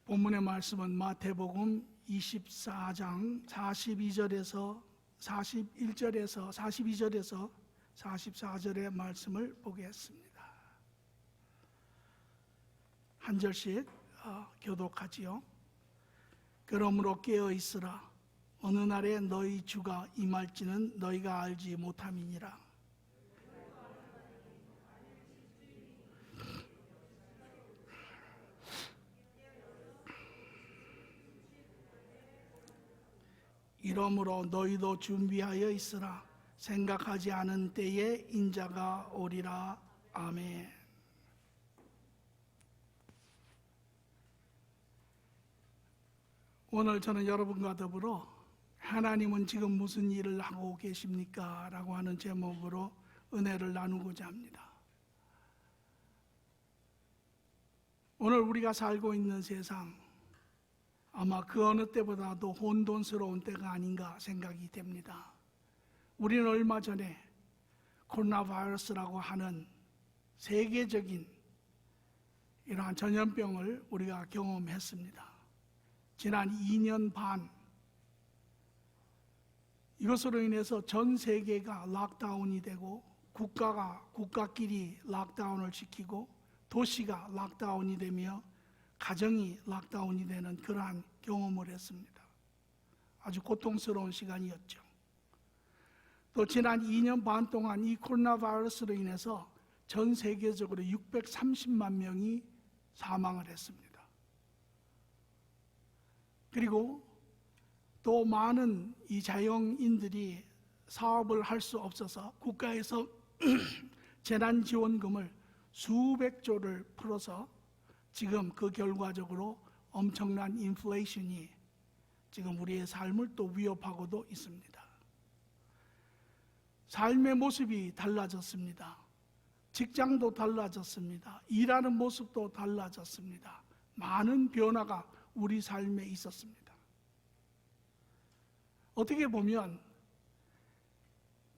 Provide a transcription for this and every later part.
본문의 말씀은 마태복음 24장 42절에서 44절의 말씀을 보겠습니다. 한 절씩 교독하지요. 그러므로 깨어 있으라. 어느 날에 너희 주가 임할지는 너희가 알지 못함이니라. 이러므로 너희도 준비하여 있으라. 생각하지 않은 때에 인자가 오리라. 아멘. 오늘 저는 여러분과 더불어 하나님은 지금 무슨 일을 하고 계십니까? 라고 하는 제목으로 은혜를 나누고자 합니다. 오늘 우리가 살고 있는 세상, 아마 그 어느 때보다도 혼돈스러운 때가 아닌가 생각이 됩니다. 우리는 얼마 전에 코로나 바이러스라고 하는 세계적인 이러한 전염병을 우리가 경험했습니다. 지난 2년 반, 이것으로 인해서 전 세계가 락다운이 되고 국가끼리 락다운을 시키고 도시가 락다운이 되며 가정이 락다운이 되는 그러한 경험을 했습니다. 아주 고통스러운 시간이었죠. 또 지난 2년 반 동안 이 코로나 바이러스로 인해서 전 세계적으로 630만 명이 사망을 했습니다. 그리고 또 많은 이 자영인들이 사업을 할 수 없어서 국가에서 재난지원금을 수백조를 풀어서 지금 그 결과적으로 엄청난 인플레이션이 지금 우리의 삶을 또 위협하고도 있습니다. 삶의 모습이 달라졌습니다. 직장도 달라졌습니다. 일하는 모습도 달라졌습니다. 많은 변화가 우리 삶에 있었습니다. 어떻게 보면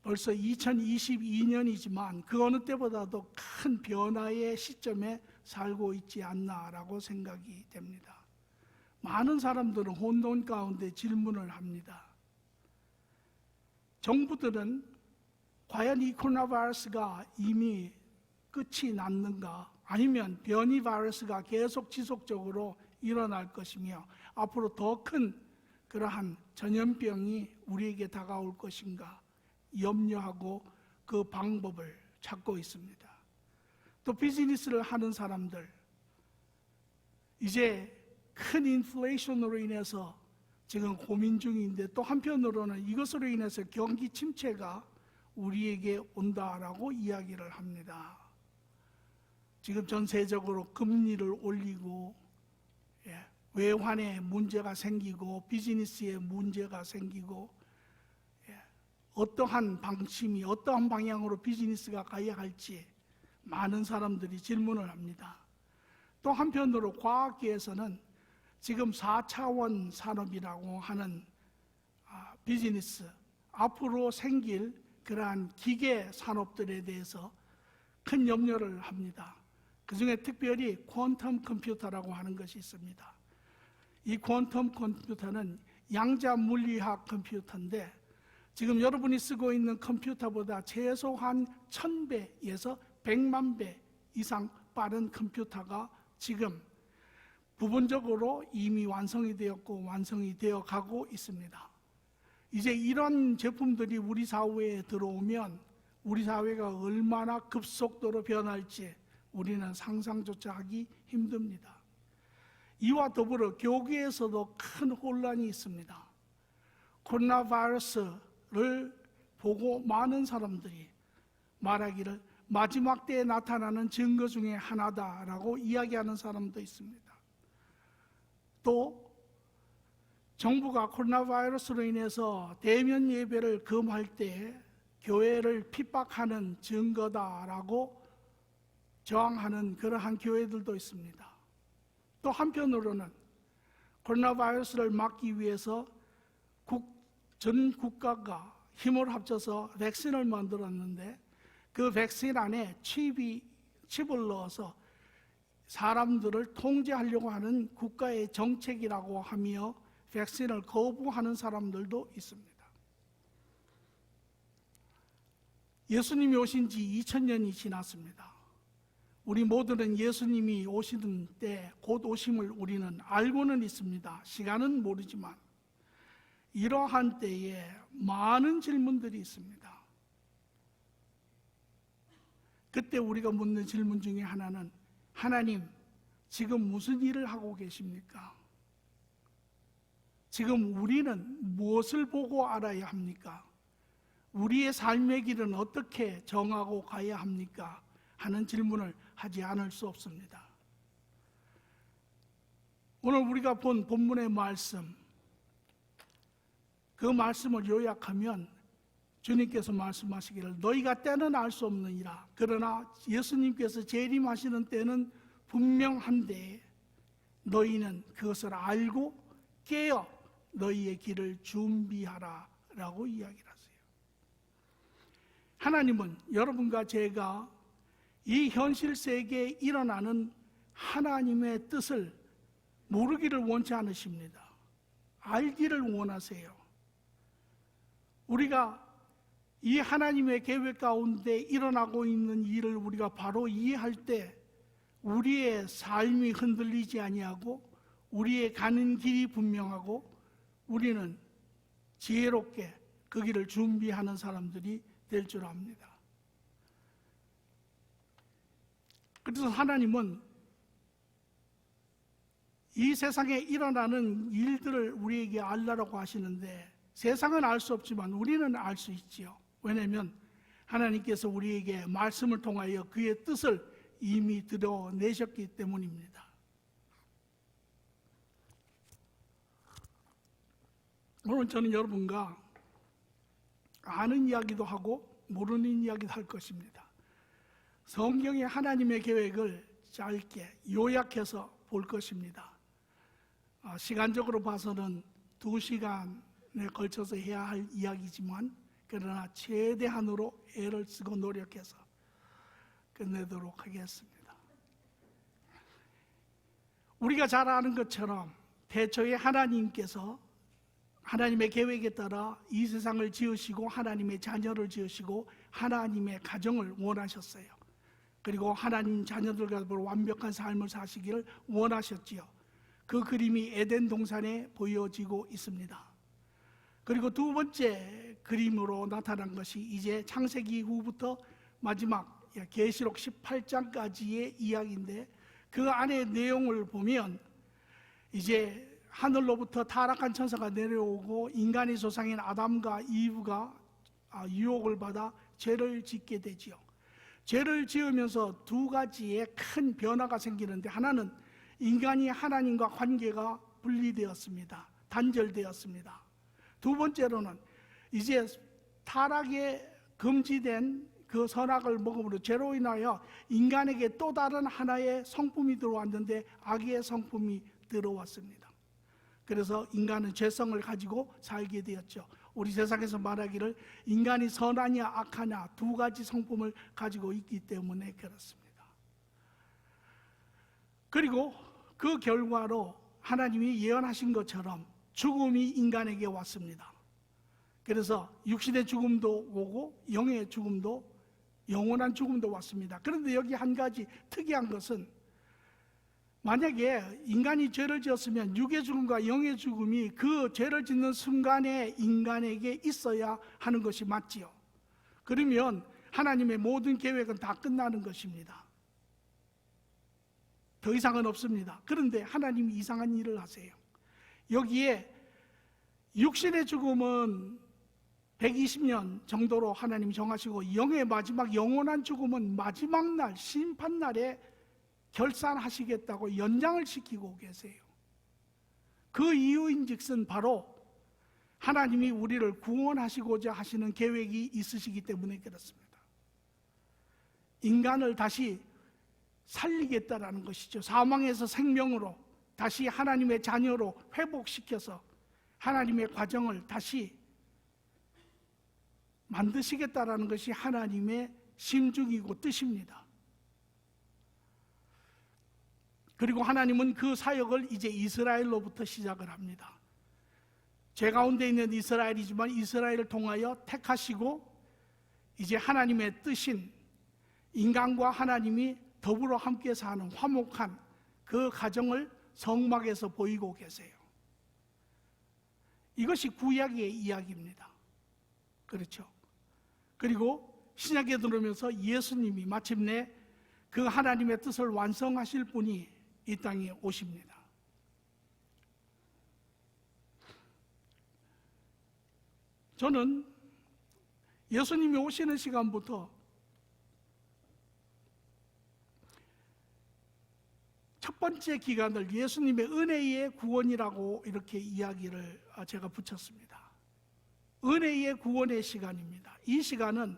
벌써 2022년이지만 그 어느 때보다도 큰 변화의 시점에 살고 있지 않나라고 생각이 됩니다. 많은 사람들은 혼돈 가운데 질문을 합니다. 정부들은 과연 이 코로나 바이러스가 이미 끝이 났는가, 아니면 변이 바이러스가 계속 지속적으로 일어날 것이며 앞으로 더 큰 그러한 전염병이 우리에게 다가올 것인가 염려하고 그 방법을 찾고 있습니다. 또 비즈니스를 하는 사람들, 이제 큰 인플레이션으로 인해서 지금 고민 중인데 또 한편으로는 이것으로 인해서 경기 침체가 우리에게 온다라고 이야기를 합니다. 지금 전세적으로 금리를 올리고 외환에 문제가 생기고 비즈니스에 문제가 생기고 어떠한 방침이 어떠한 방향으로 비즈니스가 가야 할지 많은 사람들이 질문을 합니다. 또 한편으로 과학계에서는 지금 4차원 산업이라고 하는 비즈니스, 앞으로 생길 그러한 기계 산업들에 대해서 큰 염려를 합니다. 그 중에 특별히 퀀텀 컴퓨터라고 하는 것이 있습니다. 이 퀀텀 컴퓨터는 양자 물리학 컴퓨터인데 지금 여러분이 쓰고 있는 컴퓨터보다 최소한 1000배에서 100만 배 이상 빠른 컴퓨터가 지금 부분적으로 이미 완성이 되었고 완성이 되어 가고 있습니다. 이제 이런 제품들이 우리 사회에 들어오면 우리 사회가 얼마나 급속도로 변할지 우리는 상상조차 하기 힘듭니다. 이와 더불어 교계에서도 큰 혼란이 있습니다. 코로나 바이러스를 보고 많은 사람들이 말하기를 마지막 때에 나타나는 증거 중에 하나다라고 이야기하는 사람도 있습니다. 또 정부가 코로나 바이러스로 인해서 대면 예배를 금할 때 교회를 핍박하는 증거다라고 저항하는 그러한 교회들도 있습니다. 또 한편으로는 코로나 바이러스를 막기 위해서 전 국가가 힘을 합쳐서 백신을 만들었는데 그 백신 안에 칩을 넣어서 사람들을 통제하려고 하는 국가의 정책이라고 하며 백신을 거부하는 사람들도 있습니다. 예수님이 오신 지 2000년이 지났습니다. 우리 모두는 예수님이 오시는 때 곧 오심을 우리는 알고는 있습니다. 시간은 모르지만 이러한 때에 많은 질문들이 있습니다. 그때 우리가 묻는 질문 중에 하나는, 하나님, 지금 무슨 일을 하고 계십니까? 지금 우리는 무엇을 보고 알아야 합니까? 우리의 삶의 길은 어떻게 정하고 가야 합니까? 하는 질문을 하지 않을 수 없습니다. 오늘 우리가 본 본문의 말씀, 그 말씀을 요약하면 주님께서 말씀하시기를 너희가 때는 알 수 없느니라. 그러나 예수님께서 재림하시는 때는 분명한데 너희는 그것을 알고 깨어 너희의 길을 준비하라 라고 이야기를 하세요. 하나님은 여러분과 제가 이 현실 세계에 일어나는 하나님의 뜻을 모르기를 원치 않으십니다. 알기를 원하세요. 우리가 이 하나님의 계획 가운데 일어나고 있는 일을 우리가 바로 이해할 때 우리의 삶이 흔들리지 아니하고 우리의 가는 길이 분명하고 우리는 지혜롭게 그 길을 준비하는 사람들이 될 줄 압니다. 그래서 하나님은 이 세상에 일어나는 일들을 우리에게 알라라고 하시는데 세상은 알 수 없지만 우리는 알 수 있지요. 왜냐하면 하나님께서 우리에게 말씀을 통하여 그의 뜻을 이미 드러내셨기 때문입니다. 오늘 저는 여러분과 아는 이야기도 하고 모르는 이야기도 할 것입니다. 성경의 하나님의 계획을 짧게 요약해서 볼 것입니다. 시간적으로 봐서는 2시간에 걸쳐서 해야 할 이야기지만 그러나 최대한으로 애를 쓰고 노력해서 끝내도록 하겠습니다. 우리가 잘 아는 것처럼 태초에 하나님께서 하나님의 계획에 따라 이 세상을 지으시고 하나님의 자녀를 지으시고 하나님의 가정을 원하셨어요. 그리고 하나님 자녀들과 완벽한 삶을 사시기를 원하셨지요. 그 그림이 에덴 동산에 보여지고 있습니다. 그리고 두 번째 그림으로 나타난 것이 이제 창세기 이후부터 마지막 계시록 18장까지의 이야기인데 그 안의 내용을 보면 이제 하늘로부터 타락한 천사가 내려오고 인간의 조상인 아담과 이브가 유혹을 받아 죄를 짓게 되지요. 죄를 지으면서 두 가지의 큰 변화가 생기는데 하나는 인간이 하나님과 관계가 분리되었습니다. 단절되었습니다. 두 번째로는 이제 타락에 금지된 그 선악을 먹음으로 죄로 인하여 인간에게 또 다른 하나의 성품이 들어왔는데 악의 성품이 들어왔습니다. 그래서 인간은 죄성을 가지고 살게 되었죠. 우리 세상에서 말하기를 인간이 선하냐 악하냐 두 가지 성품을 가지고 있기 때문에 그렇습니다. 그리고 그 결과로 하나님이 예언하신 것처럼 죽음이 인간에게 왔습니다. 그래서 육신의 죽음도 오고 영의 죽음도 영원한 죽음도 왔습니다. 그런데 여기 한 가지 특이한 것은 만약에 인간이 죄를 지었으면 육의 죽음과 영의 죽음이 그 죄를 짓는 순간에 인간에게 있어야 하는 것이 맞지요. 그러면 하나님의 모든 계획은 다 끝나는 것입니다. 더 이상은 없습니다. 그런데 하나님이 이상한 일을 하세요. 여기에 육신의 죽음은 120년 정도로 하나님이 정하시고 영의 마지막 영원한 죽음은 마지막 날 심판날에 결산하시겠다고 연장을 시키고 계세요. 그 이유인즉슨 바로 하나님이 우리를 구원하시고자 하시는 계획이 있으시기 때문에 그렇습니다. 인간을 다시 살리겠다라는 것이죠. 사망에서 생명으로 다시 하나님의 자녀로 회복시켜서 하나님의 과정을 다시 만드시겠다라는 것이 하나님의 심중이고 뜻입니다. 그리고 하나님은 그 사역을 이제 이스라엘로부터 시작을 합니다. 죄 가운데 있는 이스라엘이지만 이스라엘을 통하여 택하시고 이제 하나님의 뜻인 인간과 하나님이 더불어 함께 사는 화목한 그 가정을 성막에서 보이고 계세요. 이것이 구약의 이야기입니다. 그렇죠? 그리고 신약에 들어오면서 예수님이 마침내 그 하나님의 뜻을 완성하실 분이 이 땅에 오십니다. 저는 예수님이 오시는 시간부터 첫 번째 기간을 예수님의 은혜의 구원이라고 이렇게 이야기를 제가 붙였습니다. 은혜의 구원의 시간입니다. 이 시간은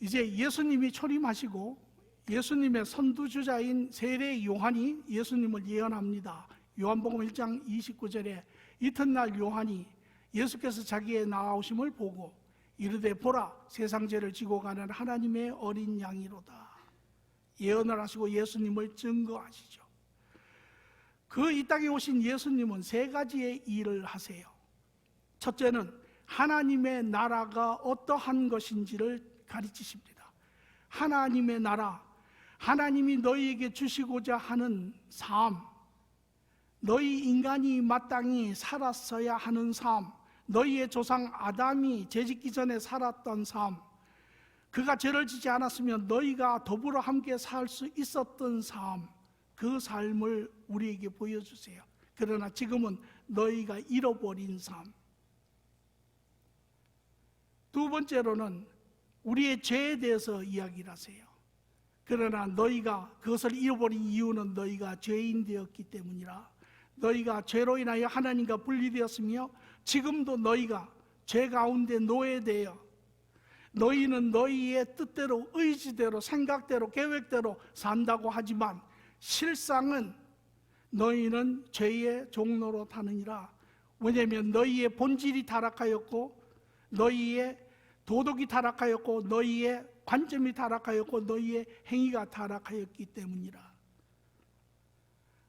이제 예수님이 초림하시고 예수님의 선두주자인 세례 요한이 예수님을 예언합니다. 요한복음 1장 29절에 이튿날 요한이 예수께서 자기의 나아오심을 보고 이르되 보라 세상 죄를 지고 가는 하나님의 어린 양이로다. 예언을 하시고 예수님을 증거하시죠. 그 이 땅에 오신 예수님은 세 가지의 일을 하세요. 첫째는 하나님의 나라가 어떠한 것인지를 가르치십니다. 하나님의 나라, 하나님이 너희에게 주시고자 하는 삶, 너희 인간이 마땅히 살았어야 하는 삶, 너희의 조상 아담이 죄짓기 전에 살았던 삶, 그가 죄를 지지 않았으면 너희가 더불어 함께 살 수 있었던 삶, 그 삶을 우리에게 보여주세요. 그러나 지금은 너희가 잃어버린 삶. 두 번째로는 우리의 죄에 대해서 이야기를 하세요. 그러나 너희가 그것을 잃어버린 이유는 너희가 죄인 되었기 때문이라. 너희가 죄로 인하여 하나님과 분리되었으며 지금도 너희가 죄 가운데 노예되어 너희는 너희의 뜻대로 의지대로 생각대로 계획대로 산다고 하지만 실상은 너희는 죄의 종로로 타느니라. 왜냐하면 너희의 본질이 타락하였고 너희의 도덕이 타락하였고 너희의 관점이 타락하였고 너희의 행위가 타락하였기 때문이라.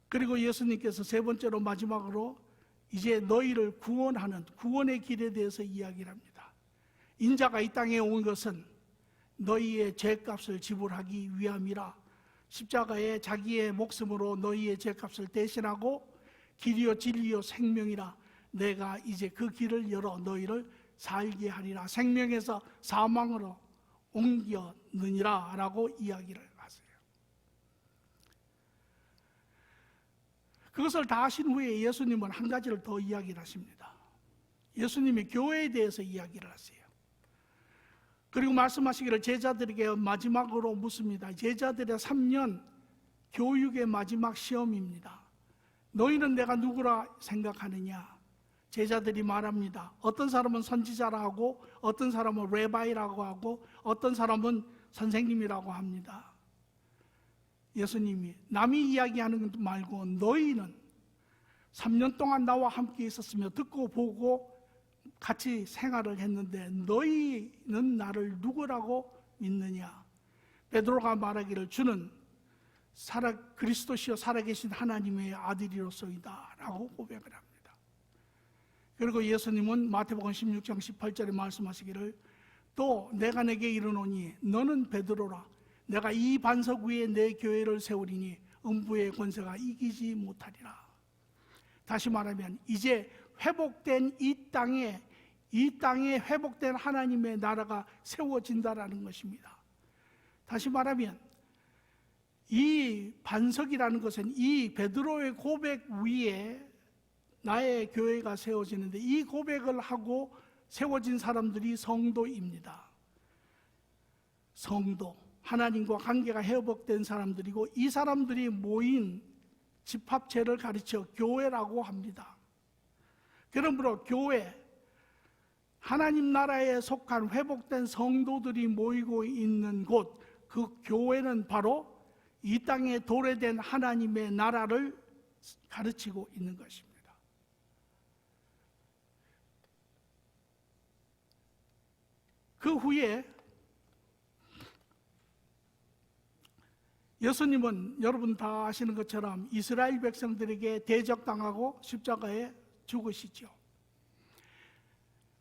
그리고 예수님께서 세 번째로 마지막으로 이제 너희를 구원하는 구원의 길에 대해서 이야기를 합니다. 인자가 이 땅에 온 것은 너희의 죄값을 지불하기 위함이라. 십자가에 자기의 목숨으로 너희의 죄값을 대신하고 길이요 진리요 생명이라. 내가 이제 그 길을 열어 너희를 살게 하리라. 생명에서 사망으로 옮겨느니라 라고 이야기를 하세요. 그것을 다 하신 후에 예수님은 한 가지를 더 이야기를 하십니다. 예수님이 교회에 대해서 이야기를 하세요. 그리고 말씀하시기를 제자들에게 마지막으로 묻습니다. 제자들의 3년 교육의 마지막 시험입니다. 너희는 내가 누구라 생각하느냐? 제자들이 말합니다. 어떤 사람은 선지자라 하고 어떤 사람은 레바이라고 하고 어떤 사람은 선생님이라고 합니다. 예수님이 남이 이야기하는 것 말고 너희는 3년 동안 나와 함께 있었으며 듣고 보고 같이 생활을 했는데 너희는 나를 누구라고 믿느냐? 베드로가 말하기를 주는 그리스도시요 살아계신 하나님의 아들이로소이다 라고 고백을 합니다. 그리고 예수님은 마태복음 16장 18절에 말씀하시기를 또 내가 내게 이르노니 너는 베드로라. 내가 이 반석 위에 내 교회를 세우리니 음부의 권세가 이기지 못하리라. 다시 말하면 이제 회복된 이 땅에 회복된 하나님의 나라가 세워진다라는 것입니다. 다시 말하면 이 반석이라는 것은 이 베드로의 고백 위에 나의 교회가 세워지는데 이 고백을 하고 세워진 사람들이 성도입니다. 성도, 하나님과 관계가 회복된 사람들이고 이 사람들이 모인 집합체를 가르쳐 교회라고 합니다. 그러므로 교회, 하나님 나라에 속한 회복된 성도들이 모이고 있는 곳, 그 교회는 바로 이 땅에 도래된 하나님의 나라를 가르치고 있는 것입니다. 그 후에 예수님은 여러분 다 아시는 것처럼 이스라엘 백성들에게 대적당하고 십자가에 죽으시죠.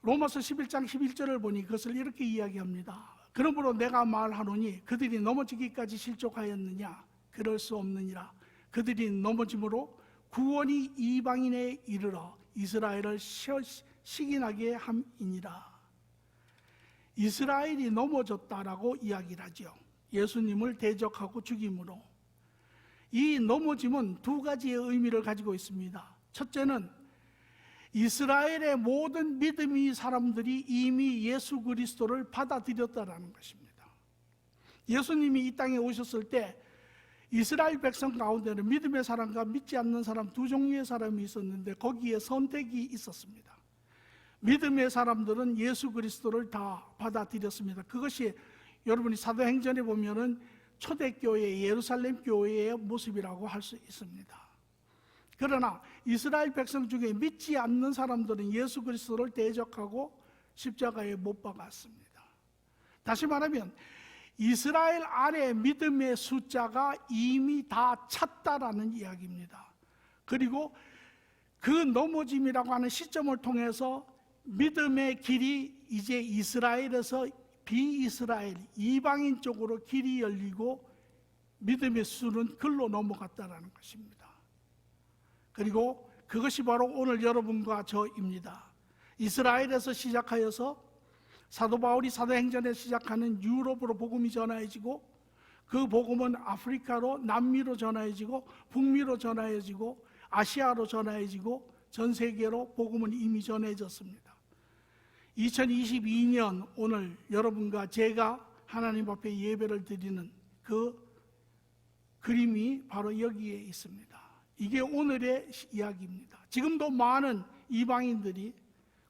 로마서 11장 11절을 보니 그것을 이렇게 이야기합니다. 그러므로 내가 말하노니 그들이 넘어지기까지 실족하였느냐? 그럴 수 없느니라. 그들이 넘어짐으로 구원이 이방인에 이르러 이스라엘을 시기나게 함이니라. 이스라엘이 넘어졌다라고 이야기를 하죠. 예수님을 대적하고 죽임으로. 이 넘어짐은 두 가지의 의미를 가지고 있습니다. 첫째는 이스라엘의 모든 믿음의 사람들이 이미 예수 그리스도를 받아들였다라는 것입니다. 예수님이 이 땅에 오셨을 때 이스라엘 백성 가운데는 믿음의 사람과 믿지 않는 사람 두 종류의 사람이 있었는데 거기에 선택이 있었습니다. 믿음의 사람들은 예수 그리스도를 다 받아들였습니다. 그것이 여러분이 사도행전에 보면은 초대교회 예루살렘 교회의 모습이라고 할 수 있습니다. 그러나 이스라엘 백성 중에 믿지 않는 사람들은 예수 그리스도를 대적하고 십자가에 못 박았습니다. 다시 말하면 이스라엘 안에 믿음의 숫자가 이미 다 찼다라는 이야기입니다. 그리고 그 넘어짐이라고 하는 시점을 통해서 믿음의 길이 이제 이스라엘에서 비이스라엘, 이방인 쪽으로 길이 열리고 믿음의 수는 글로 넘어갔다는 것입니다. 그리고 그것이 바로 오늘 여러분과 저입니다. 이스라엘에서 시작하여서 사도 바울이 사도행전에 시작하는 유럽으로 복음이 전하여지고 그 복음은 아프리카로 남미로 전하여지고 북미로 전하여지고 아시아로 전하여지고 전 세계로 복음은 이미 전해졌습니다. 2022년 오늘 여러분과 제가 하나님 앞에 예배를 드리는 그 그림이 바로 여기에 있습니다. 이게 오늘의 이야기입니다. 지금도 많은 이방인들이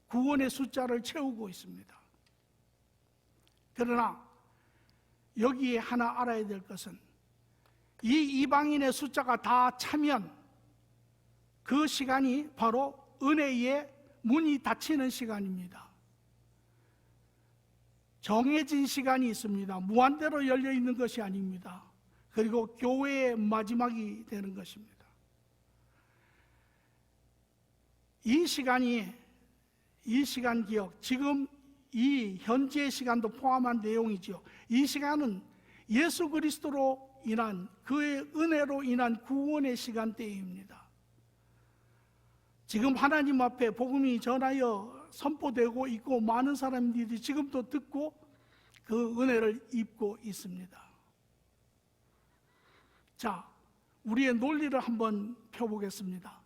구원의 숫자를 채우고 있습니다. 그러나 여기에 하나 알아야 될 것은 이 이방인의 숫자가 다 차면 그 시간이 바로 은혜의 문이 닫히는 시간입니다. 정해진 시간이 있습니다. 무한대로 열려 있는 것이 아닙니다. 그리고 교회의 마지막이 되는 것입니다. 이 시간 기억, 지금 이 현재 시간도 포함한 내용이죠. 이 시간은 예수 그리스도로 인한 그의 은혜로 인한 구원의 시간대입니다. 지금 하나님 앞에 복음이 전하여 선포되고 있고 많은 사람들이 지금도 듣고 그 은혜를 입고 있습니다. 자, 우리의 논리를 한번 펴보겠습니다.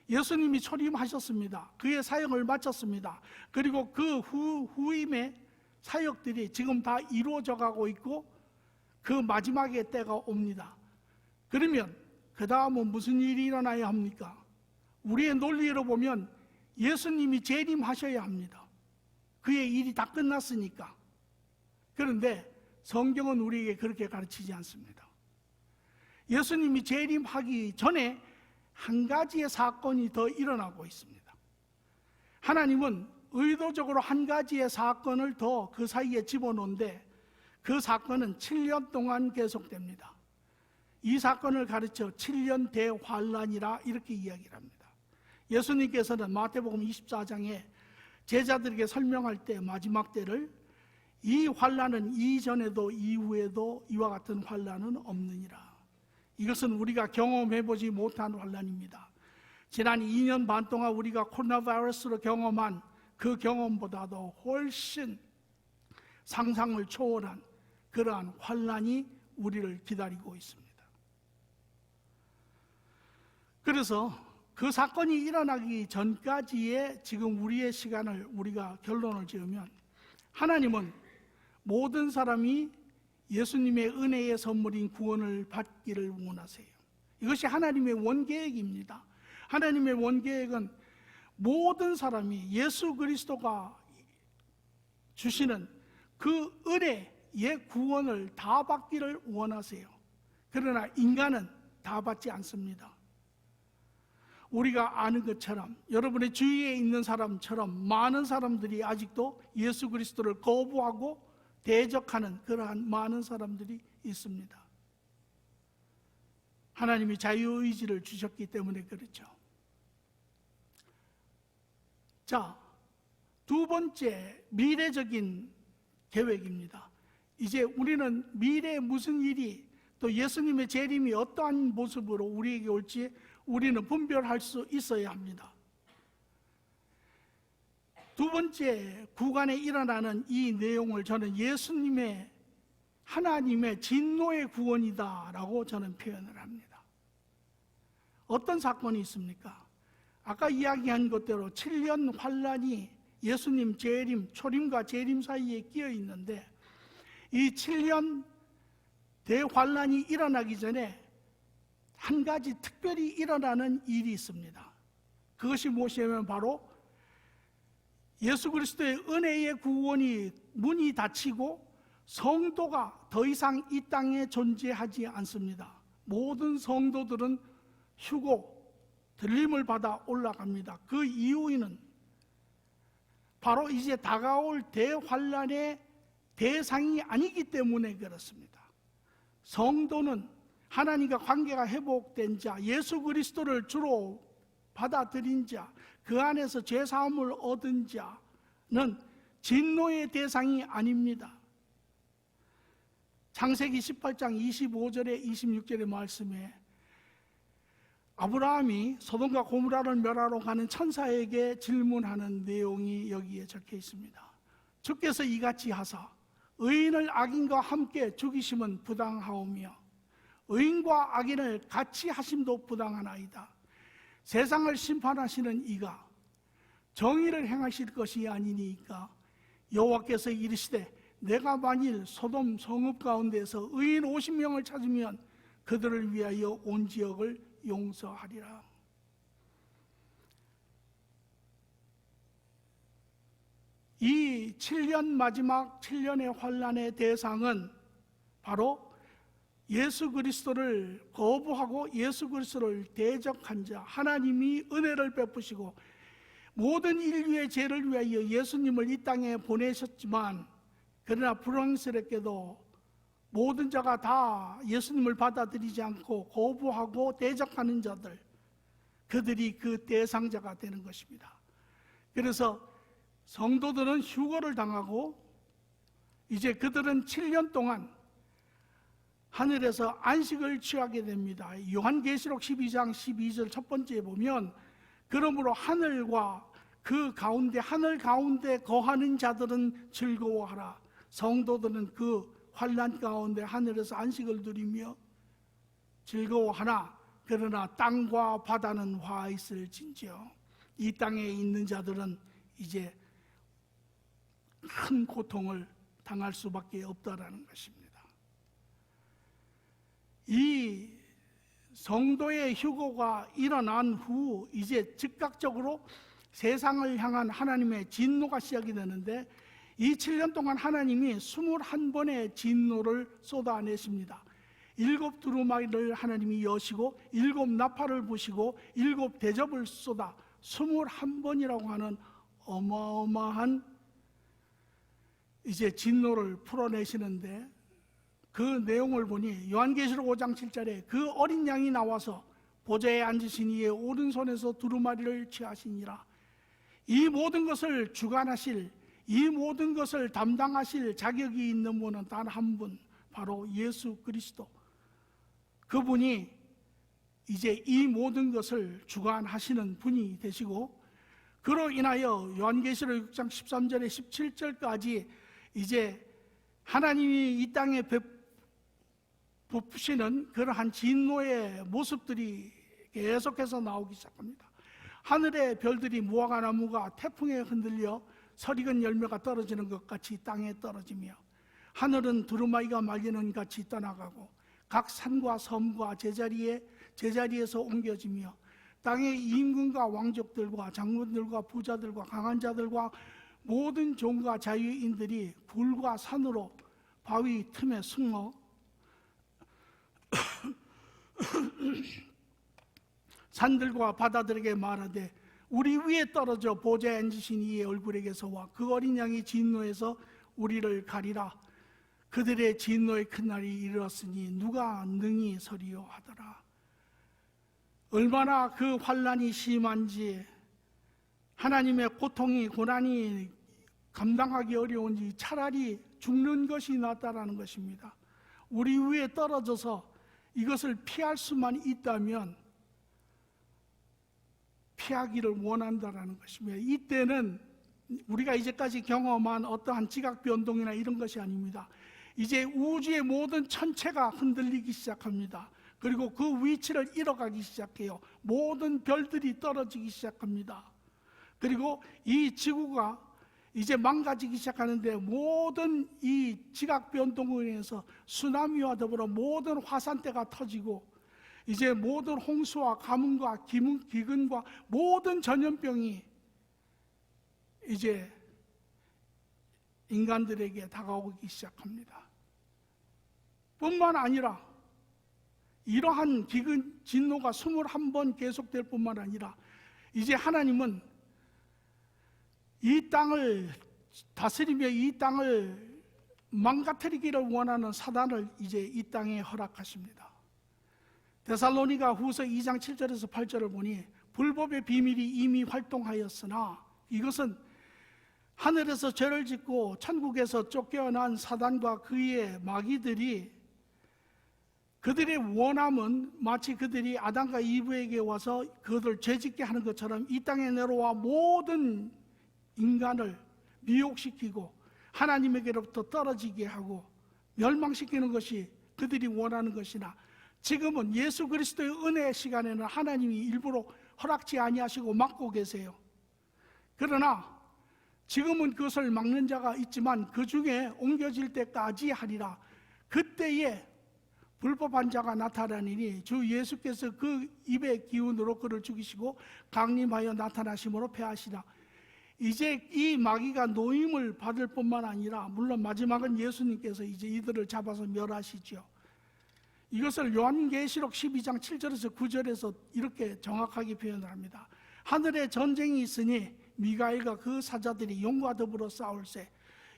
예수님이 초림하셨습니다. 그의 사역을 마쳤습니다. 그리고 그 후임의 사역들이 지금 다 이루어져 가고 있고 그 마지막의 때가 옵니다. 그러면 그 다음은 무슨 일이 일어나야 합니까? 우리의 논리로 보면 예수님이 재림하셔야 합니다. 그의 일이 다 끝났으니까. 그런데 성경은 우리에게 그렇게 가르치지 않습니다. 예수님이 재림하기 전에 한 가지의 사건이 더 일어나고 있습니다. 하나님은 의도적으로 한 가지의 사건을 더 그 사이에 집어넣는데 그 사건은 7년 동안 계속됩니다. 이 사건을 가르쳐 7년 대환란이라 이렇게 이야기를 합니다. 예수님께서는 마태복음 24장에 제자들에게 설명할 때 마지막 때를 이 환란은 이전에도 이후에도 이와 같은 환란은 없느니라. 이것은 우리가 경험해보지 못한 환란입니다. 지난 2년 반 동안 우리가 코로나 바이러스로 경험한 그 경험보다도 훨씬 상상을 초월한 그러한 환란이 우리를 기다리고 있습니다. 그래서 그 사건이 일어나기 전까지의 지금 우리의 시간을 우리가 결론을 지으면 하나님은 모든 사람이 예수님의 은혜의 선물인 구원을 받기를 원하세요. 이것이 하나님의 원계획입니다. 하나님의 원계획은 모든 사람이 예수 그리스도가 주시는 그 은혜의 구원을 다 받기를 원하세요. 그러나 인간은 다 받지 않습니다. 우리가 아는 것처럼 여러분의 주위에 있는 사람처럼 많은 사람들이 아직도 예수 그리스도를 거부하고 대적하는 그러한 많은 사람들이 있습니다. 하나님이 자유의지를 주셨기 때문에 그렇죠. 자, 두 번째, 미래적인 계획입니다. 이제 우리는 미래에 무슨 일이, 또 예수님의 재림이 어떠한 모습으로 우리에게 올지 우리는 분별할 수 있어야 합니다. 두 번째 구간에 일어나는 이 내용을 저는 예수님의, 하나님의 진노의 구원이다라고 저는 표현을 합니다. 어떤 사건이 있습니까? 아까 이야기한 것대로 7년 환란이 예수님 재림, 초림과 재림 사이에 끼어 있는데, 이 7년 대환란이 일어나기 전에 한 가지 특별히 일어나는 일이 있습니다. 그것이 무엇이냐면 바로 예수 그리스도의 은혜의 구원이 문이 닫히고 성도가 더 이상 이 땅에 존재하지 않습니다. 모든 성도들은 휴고, 들림을 받아 올라갑니다. 그 이유는 바로 이제 다가올 대환란의 대상이 아니기 때문에 그렇습니다. 성도는 하나님과 관계가 회복된 자, 예수 그리스도를 주로 받아들인 자, 그 안에서 죄사함을 얻은 자는 진노의 대상이 아닙니다. 창세기 18장 25절에 26절의 말씀에 아브라함이 소돔과 고모라를 멸하러 가는 천사에게 질문하는 내용이 여기에 적혀 있습니다. 주께서 이같이 하사 의인을 악인과 함께 죽이심은 부당하오며 의인과 악인을 같이 하심도 부당하나이다. 세상을 심판하시는 이가 정의를 행하실 것이 아니니까 여호와께서 이르시되 내가 만일 소돔 성읍 가운데서 의인 50명을 찾으면 그들을 위하여 온 지역을 용서하리라. 이 7년 마지막 7년의 환란의 대상은 바로 예수 그리스도를 거부하고 예수 그리스도를 대적한 자, 하나님이 은혜를 베푸시고 모든 인류의 죄를 위하여 예수님을 이 땅에 보내셨지만, 그러나 불행스럽게도 모든 자가 다 예수님을 받아들이지 않고 거부하고 대적하는 자들, 그들이 그 대상자가 되는 것입니다. 그래서 성도들은 휴거를 당하고 이제 그들은 7년 동안 하늘에서 안식을 취하게 됩니다. 요한계시록 12장 12절 첫 번째에 보면 그러므로 하늘과 그 가운데, 하늘 가운데 거하는 자들은 즐거워하라. 성도들은 그 환난 가운데 하늘에서 안식을 누리며 즐거워하나 그러나 땅과 바다는 화 있을진저 이 땅에 있는 자들은 이제 큰 고통을 당할 수밖에 없다라는 것입니다. 이 성도의 휴거가 일어난 후 이제 즉각적으로 세상을 향한 하나님의 진노가 시작이 되는데, 이 7년 동안 하나님이 21번의 진노를 쏟아내십니다. 7 두루마리를 하나님이 여시고 7 나팔을 부시고 7 대접을 쏟아 21번이라고 하는 어마어마한 이제 진노를 풀어내시는데, 그 내용을 보니 요한계시록 5장 7절에 그 어린 양이 나와서 보좌에 앉으신 이의 오른손에서 두루마리를 취하시니라. 이 모든 것을 주관하실, 이 모든 것을 담당하실 자격이 있는 분은 단 한 분, 바로 예수 그리스도. 그분이 이제 이 모든 것을 주관하시는 분이 되시고, 그로 인하여 요한계시록 6장 13절에 17절까지 이제 하나님이 이 땅에 베푸시는 그러한 진노의 모습들이 계속해서 나오기 시작합니다. 하늘의 별들이 무화과 나무가 태풍에 흔들려 설익은 열매가 떨어지는 것 같이 땅에 떨어지며, 하늘은 두루마기가 말리는 같이 떠나가고 각 산과 섬과 제자리에서 옮겨지며, 땅의 임금과 왕족들과 장군들과 부자들과 강한 자들과 모든 종과 자유인들이 굴과 산으로 바위 틈에 숨어 산들과 바다들에게 말하되 우리 위에 떨어져 보좌에 앉으신 이의 얼굴에게서와 그 어린 양의 진노에서 우리를 가리라. 그들의 진노의 큰 날이 이르렀으니 누가 능히 서리요 하더라. 얼마나 그 환난이 심한지, 하나님의 고통이, 고난이 감당하기 어려운지 차라리 죽는 것이 낫다라는 것입니다. 우리 위에 떨어져서 이것을 피할 수만 있다면 피하기를 원한다라는 것입니다. 이때는 우리가 이제까지 경험한 어떠한 지각 변동이나 이런 것이 아닙니다. 이제 우주의 모든 천체가 흔들리기 시작합니다. 그리고 그 위치를 잃어가기 시작해요. 모든 별들이 떨어지기 시작합니다. 그리고 이 지구가 이제 망가지기 시작하는데, 모든 이 지각 변동으로 인해서 쓰나미와 더불어 모든 화산대가 터지고, 이제 모든 홍수와 가뭄과 기근과 모든 전염병이 이제 인간들에게 다가오기 시작합니다. 뿐만 아니라 이러한 기근 진노가 21번 계속될 뿐만 아니라 이제 하나님은 이 땅을 다스리며 이 땅을 망가뜨리기를 원하는 사단을 이제 이 땅에 허락하십니다. 데살로니가 후서 2장 7절에서 8절을 보니 불법의 비밀이 이미 활동하였으나 이것은 하늘에서 죄를 짓고 천국에서 쫓겨난 사단과 그의 마귀들이, 그들의 원함은 마치 그들이 아담과 이브에게 와서 그들을 죄짓게 하는 것처럼 이 땅에 내려와 모든 인간을 미혹시키고 하나님에게로부터 떨어지게 하고 멸망시키는 것이 그들이 원하는 것이나, 지금은 예수 그리스도의 은혜의 시간에는 하나님이 일부러 허락지 아니하시고 막고 계세요. 그러나 지금은 그것을 막는 자가 있지만 그 중에 옮겨질 때까지 하리라. 그때에 불법한 자가 나타나니니 주 예수께서 그 입의 기운으로 그를 죽이시고 강림하여 나타나심으로 패하시라. 이제 이 마귀가 노임을 받을 뿐만 아니라, 물론 마지막은 예수님께서 이제 이들을 잡아서 멸하시죠. 이것을 요한계시록 12장 7절에서 9절에서 이렇게 정확하게 표현을 합니다. 하늘에 전쟁이 있으니 미가엘과 그 사자들이 용과 더불어 싸울세.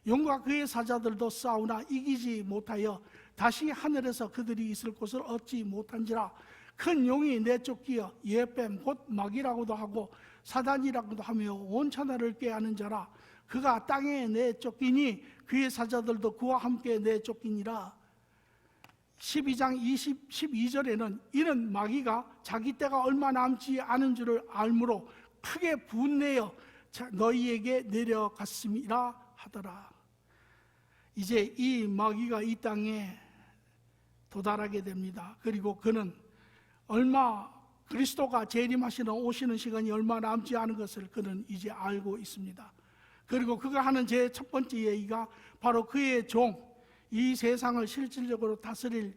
용과 그의 사자들도 싸우나 이기지 못하여 다시 하늘에서 그들이 있을 곳을 얻지 못한지라. 큰 용이 내쫓기어 예뱀 곧 마귀라고도 하고 사단이라고도 하며 온 천하를 꾀하는 자라. 그가 땅에 내쫓기니 그의 사자들도 그와 함께 내쫓기니라. 12장 12절에는 이는 마귀가 자기 때가 얼마 남지 않은 줄을 알므로 크게 분내어 너희에게 내려갔음이라 하더라. 이제 이 마귀가 이 땅에 도달하게 됩니다. 그리고 그는 그리스도가 재림하시는 오시는 시간이 얼마 남지 않은 것을 그는 이제 알고 있습니다. 그리고 그가 하는 제 첫 번째 얘기가 바로 그의 종, 이 세상을 실질적으로 다스릴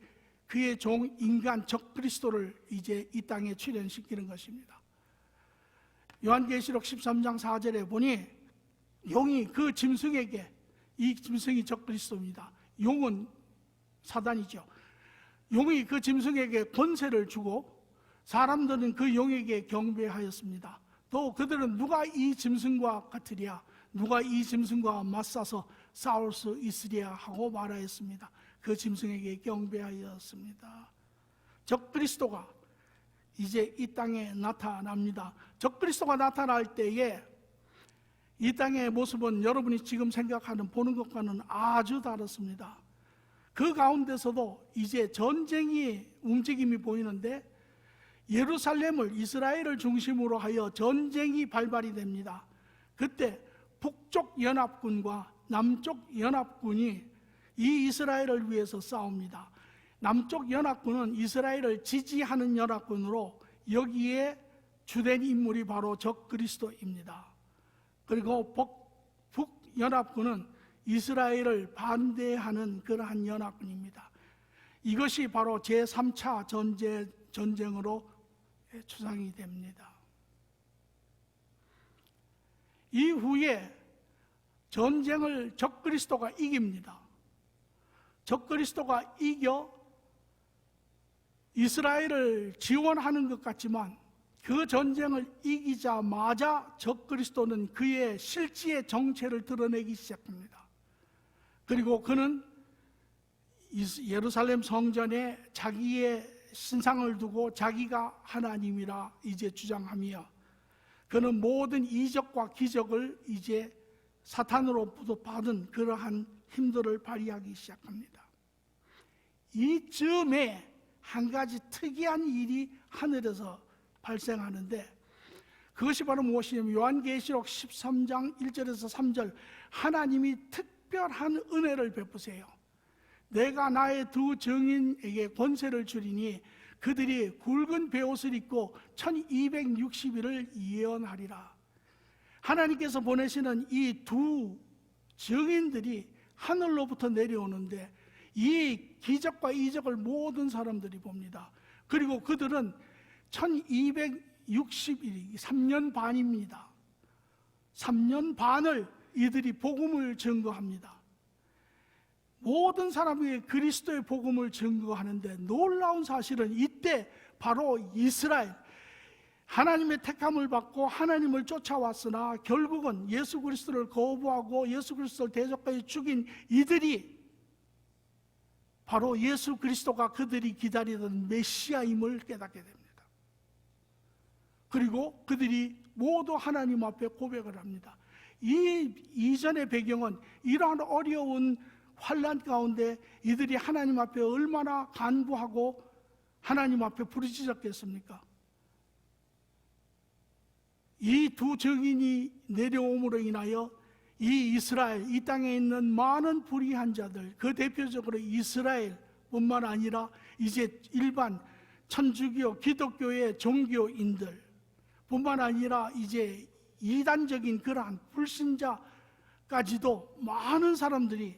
그의 종 인간 적그리스도를 이제 이 땅에 출현시키는 것입니다. 요한계시록 13장 4절에 보니 용이 그 짐승에게, 이 짐승이 적그리스도입니다. 용은 사단이죠. 용이 그 짐승에게 권세를 주고 사람들은 그 용에게 경배하였습니다. 또 그들은 누가 이 짐승과 같으랴, 누가 이 짐승과 맞서서 싸울 수 있으랴 하고 말하였습니다. 그 짐승에게 경배하였습니다. 적그리스도가 이제 이 땅에 나타납니다. 적그리스도가 나타날 때에 이 땅의 모습은 여러분이 지금 생각하는, 보는 것과는 아주 다릅니다. 그 가운데서도 이제 전쟁이 움직임이 보이는데, 예루살렘을, 이스라엘을 중심으로 하여 전쟁이 발발이 됩니다. 그때 북쪽 연합군과 남쪽 연합군이 이 이스라엘을 위해서 싸웁니다. 남쪽 연합군은 이스라엘을 지지하는 연합군으로 여기에 주된 인물이 바로 적그리스도입니다. 그리고 북연합군은 이스라엘을 반대하는 그러한 연합군입니다. 이것이 바로 제3차 전쟁으로 추상이 됩니다. 이후에 전쟁을 적그리스도가 이깁니다. 적그리스도가 이겨 이스라엘을 지원하는 것 같지만 그 전쟁을 이기자마자 적그리스도는 그의 실지의 정체를 드러내기 시작합니다. 그리고 그는 예루살렘 성전에 자기의 신상을 두고 자기가 하나님이라 이제 주장하며 그는 모든 이적과 기적을 이제 사탄으로부터 받은 그러한 힘들을 발휘하기 시작합니다. 이 즈음에 한 가지 특이한 일이 하늘에서 발생하는데 그것이 바로 무엇이냐면 요한계시록 13장 1절에서 3절 하나님이 특별한 은혜를 베푸세요. 내가 나의 두 증인에게 권세를 주리니 그들이 굵은 베옷을 입고 1260일을 예언하리라. 하나님께서 보내시는 이 두 증인들이 하늘로부터 내려오는데 이 기적과 이적을 모든 사람들이 봅니다. 그리고 그들은 1260일이 3년 반입니다. 3년 반을 이들이 복음을 증거합니다. 모든 사람에게 그리스도의 복음을 증거하는데 놀라운 사실은 이때 바로 이스라엘, 하나님의 택함을 받고 하나님을 쫓아왔으나 결국은 예수 그리스도를 거부하고 예수 그리스도를 대적까지 죽인 이들이 바로 예수 그리스도가 그들이 기다리던 메시아임을 깨닫게 됩니다. 그리고 그들이 모두 하나님 앞에 고백을 합니다. 이 이전의 배경은 이러한 어려운 환난 가운데 이들이 하나님 앞에 얼마나 간구하고 하나님 앞에 부르짖었겠습니까? 이 두 증인이 내려옴으로 인하여 이 이스라엘, 이 땅에 있는 많은 불의한 자들, 그 대표적으로 이스라엘뿐만 아니라 이제 일반 천주교, 기독교의 종교인들 뿐만 아니라 이제 이단적인 그러한 불신자까지도 많은 사람들이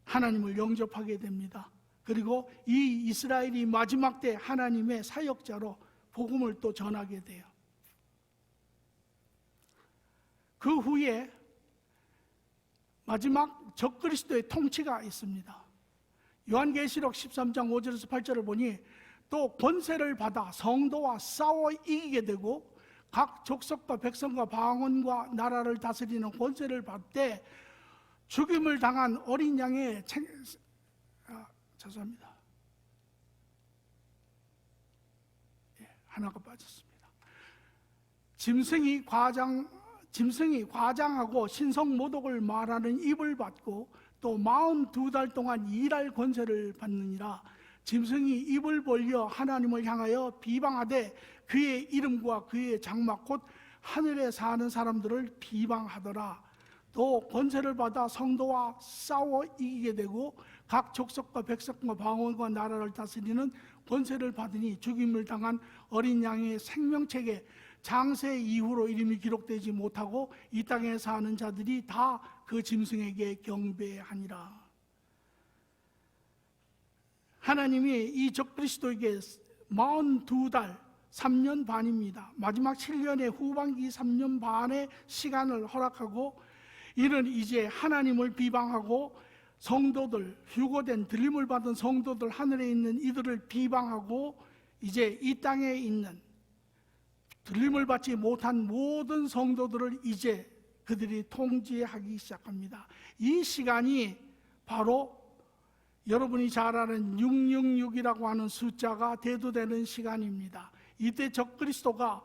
하나님을 영접하게 됩니다. 그리고 이 이스라엘이 마지막 때 하나님의 사역자로 복음을 또 전하게 돼요. 그 후에 마지막 적그리스도의 통치가 있습니다. 요한계시록 13장 5절에서 8절을 보니 또 권세를 받아 성도와 싸워 이기게 되고 각 족속과 백성과 방언과 나라를 다스리는 권세를 받되 죽임을 당한 어린 양의 죄송합니다. 하나가 빠졌습니다. 짐승이 과장하고 신성모독을 말하는 입을 받고 또 42달 동안 일할 권세를 받느니라. 짐승이 입을 벌려 하나님을 향하여 비방하되 그의 이름과 그의 장막 곧 하늘에 사는 사람들을 비방하더라. 또 권세를 받아 성도와 싸워 이기게 되고 각 족속과 백성과 방언과 나라를 다스리는 권세를 받으니 죽임을 당한 어린 양의 생명책에 장세 이후로 이름이 기록되지 못하고 이 땅에 사는 자들이 다 그 짐승에게 경배하니라. 하나님이 이 적그리스도에게 42달 3년 반입니다. 마지막 7년의 후반기 3년 반의 시간을 허락하고 이는 이제 하나님을 비방하고 성도들, 휴거된 들림을 받은 성도들, 하늘에 있는 이들을 비방하고 이제 이 땅에 있는 들림을 받지 못한 모든 성도들을 이제 그들이 통제하기 시작합니다. 이 시간이 바로 여러분이 잘 아는 666이라고 하는 숫자가 대두되는 시간입니다. 이때 적그리스도가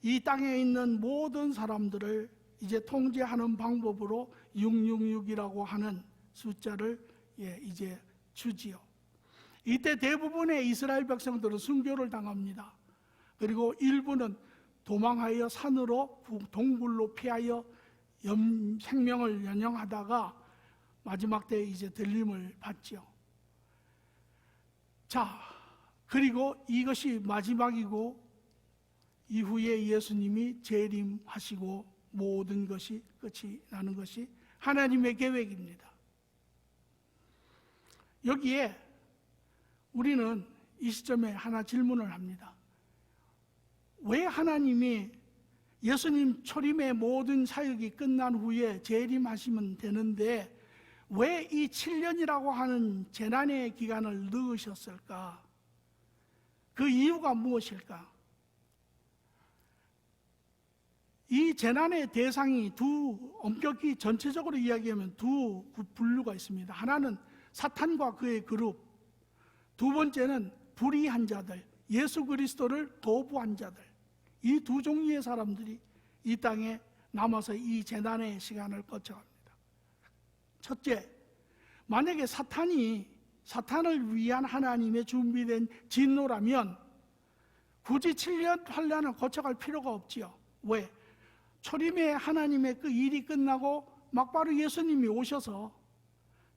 이 땅에 있는 모든 사람들을 이제 통제하는 방법으로 666이라고 하는 숫자를 이제 주지요. 이때 대부분의 이스라엘 백성들은 순교를 당합니다. 그리고 일부는 도망하여 산으로 동굴로 피하여 생명을 연영하다가 마지막 때 이제 들림을 받죠. 자, 그리고 이것이 마지막이고 이후에 예수님이 재림하시고 모든 것이 끝이 나는 것이 하나님의 계획입니다. 여기에 우리는 이 시점에 하나 질문을 합니다. 왜 하나님이 예수님 초림의 모든 사역이 끝난 후에 재림하시면 되는데 왜 이 7년이라고 하는 재난의 기간을 넣으셨을까? 그 이유가 무엇일까? 이 재난의 대상이 엄격히 전체적으로 이야기하면 두 분류가 있습니다. 하나는 사탄과 그의 그룹, 두 번째는 불의한 자들, 예수 그리스도를 거부한 자들, 이 두 종류의 사람들이 이 땅에 남아서 이 재난의 시간을 거쳐갑니다. 첫째, 만약에 사탄을 위한 하나님의 준비된 진노라면 굳이 7년 환란을 거쳐갈 필요가 없지요. 왜? 초림에 하나님의 그 일이 끝나고 막바로 예수님이 오셔서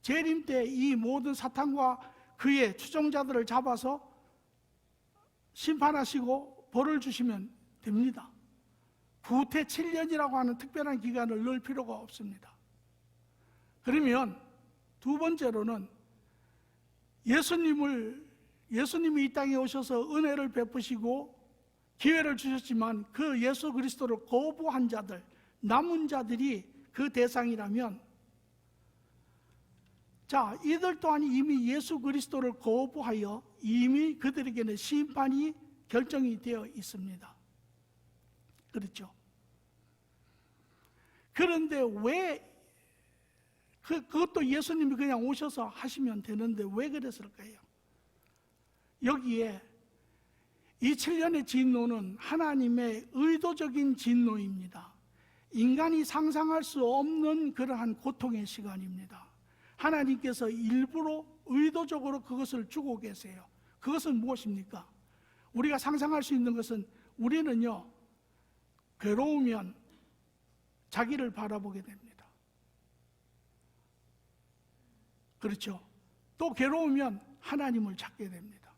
재림 때 이 모든 사탄과 그의 추종자들을 잡아서 심판하시고 벌을 주시면 됩니다. 구태 7년이라고 하는 특별한 기간을 넣을 필요가 없습니다. 그러면 두 번째로는 예수님이 이 땅에 오셔서 은혜를 베푸시고 기회를 주셨지만 그 예수 그리스도를 거부한 자들, 남은 자들이 그 대상이라면, 자, 이들 또한 이미 예수 그리스도를 거부하여 이미 그들에게는 심판이 결정이 되어 있습니다. 그렇죠? 그런데 왜 그것도 예수님이 그냥 오셔서 하시면 되는데 왜 그랬을까요? 여기에 이 7년의 진노는 하나님의 의도적인 진노입니다. 인간이 상상할 수 없는 그러한 고통의 시간입니다. 하나님께서 일부러 의도적으로 그것을 주고 계세요. 그것은 무엇입니까? 우리가 상상할 수 있는 것은, 우리는요, 괴로우면 자기를 바라보게 됩니다. 그렇죠? 또 괴로우면 하나님을 찾게 됩니다.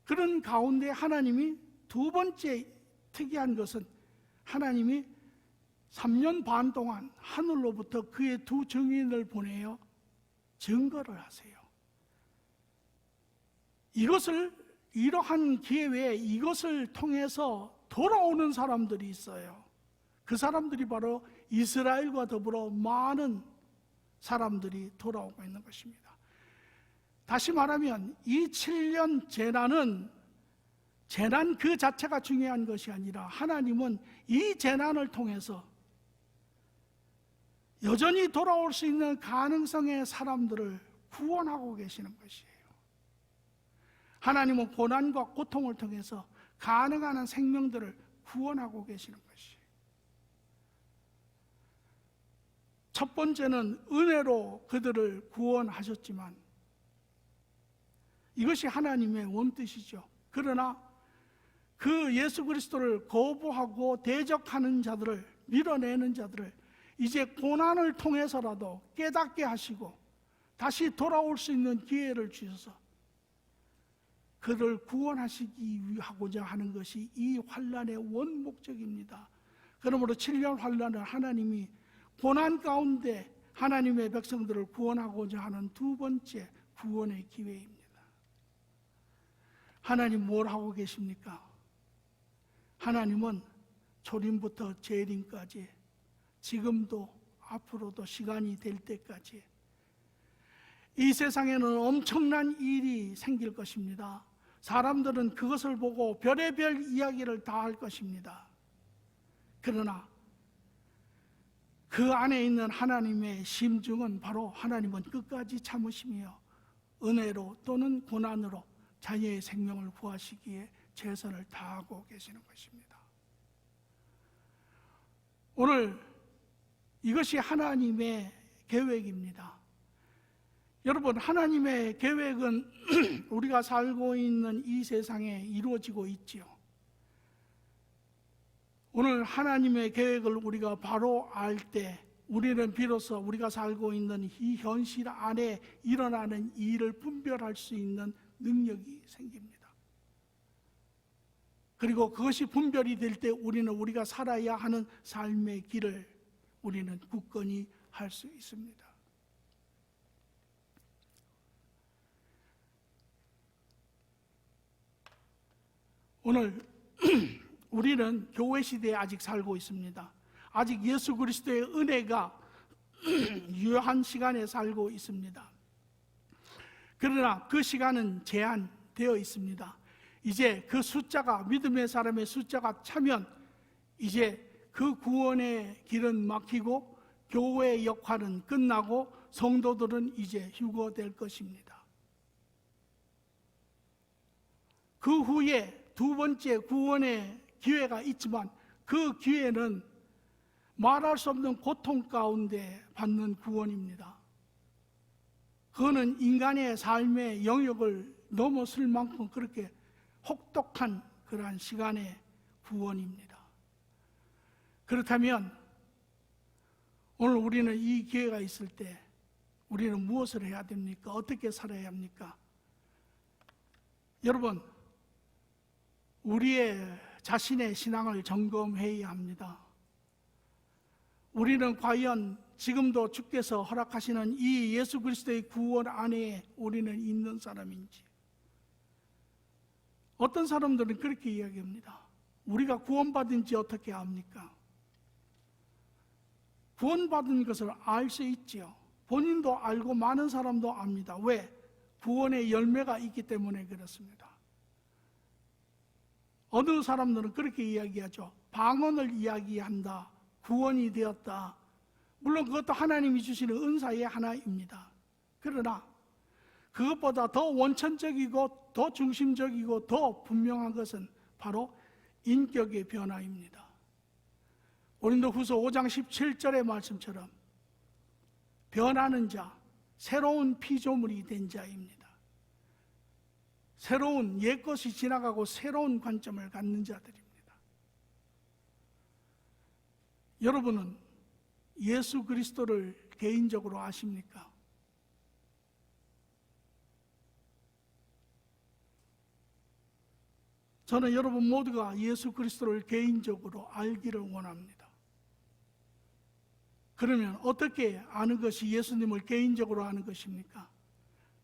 그런 가운데 하나님이 두 번째 특이한 것은, 하나님이 3년 반 동안 하늘로부터 그의 두 증인을 보내어 증거를 하세요. 이러한 기회에 이것을 통해서 돌아오는 사람들이 있어요. 그 사람들이 바로 이스라엘과 더불어 많은 사람들이 돌아오고 있는 것입니다. 다시 말하면 이 7년 재난 그 자체가 중요한 것이 아니라 하나님은 이 재난을 통해서 여전히 돌아올 수 있는 가능성의 사람들을 구원하고 계시는 것이에요. 하나님은 고난과 고통을 통해서 가능한 한 생명들을 구원하고 계시는 것이에요. 첫 번째는 은혜로 그들을 구원하셨지만 이것이 하나님의 원뜻이죠. 그러나 그 예수 그리스도를 거부하고 대적하는 자들을, 밀어내는 자들을 이제 고난을 통해서라도 깨닫게 하시고 다시 돌아올 수 있는 기회를 주셔서 그를 구원하시기 하고자 하는 것이 이 환난의 원목적입니다. 그러므로 7년 환난을 하나님이 고난 가운데 하나님의 백성들을 구원하고자 하는 두 번째 구원의 기회입니다. 하나님 뭘 하고 계십니까? 하나님은 초림부터 재림까지, 지금도 앞으로도 시간이 될 때까지 이 세상에는 엄청난 일이 생길 것입니다. 사람들은 그것을 보고 별의별 이야기를 다 할 것입니다. 그러나 그 안에 있는 하나님의 심중은 바로 하나님은 끝까지 참으시며 은혜로 또는 고난으로 자녀의 생명을 구하시기에 최선을 다하고 계시는 것입니다. 오늘 이것이 하나님의 계획입니다. 여러분, 하나님의 계획은 우리가 살고 있는 이 세상에 이루어지고 있지요. 오늘 하나님의 계획을 우리가 바로 알 때 우리는 비로소 우리가 살고 있는 이 현실 안에 일어나는 일을 분별할 수 있는 능력이 생깁니다. 그리고 그것이 분별이 될 때 우리는 우리가 살아야 하는 삶의 길을 우리는 굳건히 할 수 있습니다. 오늘 우리는 교회 시대에 아직 살고 있습니다. 아직 예수 그리스도의 은혜가 유효한 시간에 살고 있습니다. 그러나 그 시간은 제한되어 있습니다. 이제 그 숫자가, 믿음의 사람의 숫자가 차면 이제 그 구원의 길은 막히고 교회의 역할은 끝나고 성도들은 이제 휴거될 것입니다. 그 후에 두 번째 구원의 기회가 있지만 그 기회는 말할 수 없는 고통 가운데 받는 구원입니다. 그거는 인간의 삶의 영역을 넘어설 만큼 그렇게 혹독한 그러한 시간의 구원입니다. 그렇다면 오늘 우리는 이 기회가 있을 때 우리는 무엇을 해야 됩니까? 어떻게 살아야 합니까? 여러분, 우리의 자신의 신앙을 점검해야 합니다. 우리는 과연 지금도 주께서 허락하시는 이 예수 그리스도의 구원 안에 우리는 있는 사람인지. 어떤 사람들은 그렇게 이야기합니다. 우리가 구원받은 지 어떻게 압니까? 구원받은 것을 알 수 있지요. 본인도 알고 많은 사람도 압니다. 왜? 구원의 열매가 있기 때문에 그렇습니다. 어느 사람들은 그렇게 이야기하죠. 방언을 이야기한다. 구원이 되었다. 물론 그것도 하나님이 주시는 은사의 하나입니다. 그러나 그것보다 더 원천적이고 더 중심적이고 더 분명한 것은 바로 인격의 변화입니다. 고린도후서 5장 17절의 말씀처럼 변하는 자, 새로운 피조물이 된 자입니다. 새로운 옛것이 지나가고 새로운 관점을 갖는 자들입니다. 여러분은 예수 그리스도를 개인적으로 아십니까? 저는 여러분 모두가 예수 그리스도를 개인적으로 알기를 원합니다. 그러면 어떻게 아는 것이 예수님을 개인적으로 아는 것입니까?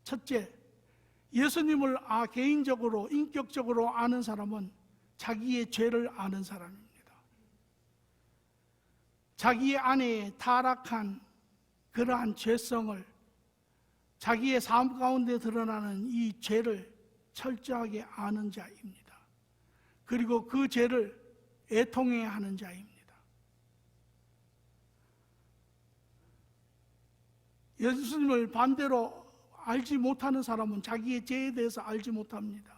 첫째, 예수님을 개인적으로 인격적으로 아는 사람은 자기의 죄를 아는 사람입니다. 자기 안에 타락한 그러한 죄성을, 자기의 삶 가운데 드러나는 이 죄를 철저하게 아는 자입니다. 그리고 그 죄를 애통해야 하는 자입니다. 예수님을 반대로 알지 못하는 사람은 자기의 죄에 대해서 알지 못합니다.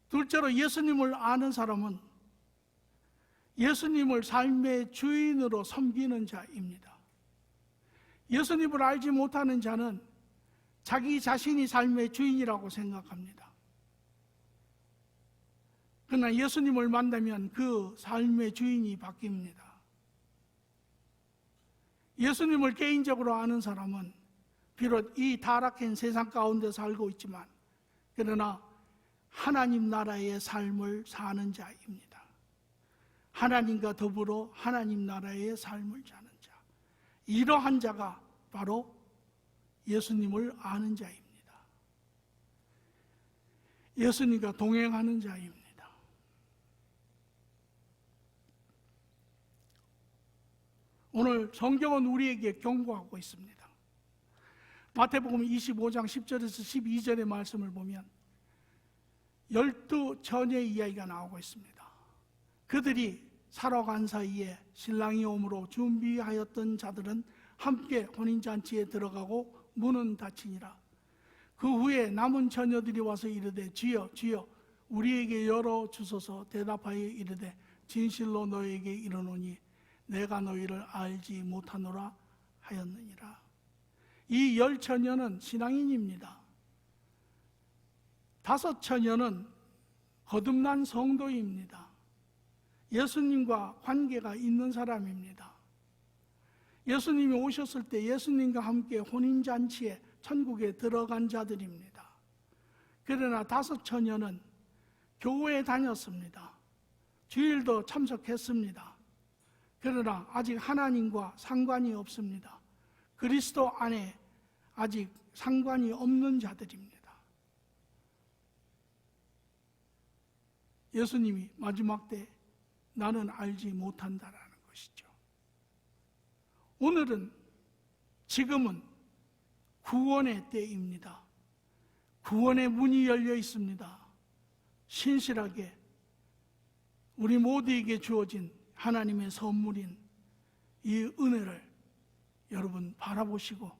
둘째로 예수님을 아는 사람은 예수님을 삶의 주인으로 섬기는 자입니다. 예수님을 알지 못하는 자는 자기 자신이 삶의 주인이라고 생각합니다. 그러나 예수님을 만나면 그 삶의 주인이 바뀝니다. 예수님을 개인적으로 아는 사람은 비록 이 타락한 세상 가운데 살고 있지만 그러나 하나님 나라의 삶을 사는 자입니다. 하나님과 더불어 하나님 나라의 삶을 사는 자. 이러한 자가 바로 예수님을 아는 자입니다. 예수님과 동행하는 자입니다. 오늘 성경은 우리에게 경고하고 있습니다. 마태복음 25장 10절에서 12절의 말씀을 보면 12처녀의 이야기가 나오고 있습니다. 그들이 살아간 사이에 신랑이 오므로 준비하였던 자들은 함께 혼인잔치에 들어가고 문은 닫히니라. 그 후에 남은 처녀들이 와서 이르되 주여 주여 우리에게 열어주소서. 대답하여 이르되 진실로 너에게 이르노니 내가 너희를 알지 못하노라 하였느니라. 이 10처녀는 신앙인입니다. 5처녀는 거듭난 성도입니다. 예수님과 관계가 있는 사람입니다. 예수님이 오셨을 때 예수님과 함께 혼인잔치에 천국에 들어간 자들입니다. 그러나 5처녀는 교회에 다녔습니다. 주일도 참석했습니다. 그러나 아직 하나님과 상관이 없습니다. 그리스도 안에 아직 상관이 없는 자들입니다. 예수님이 마지막 때 나는 알지 못한다라는 것이죠. 오늘은 지금은 구원의 때입니다. 구원의 문이 열려 있습니다. 신실하게 우리 모두에게 주어진 하나님의 선물인 이 은혜를 여러분 바라보시고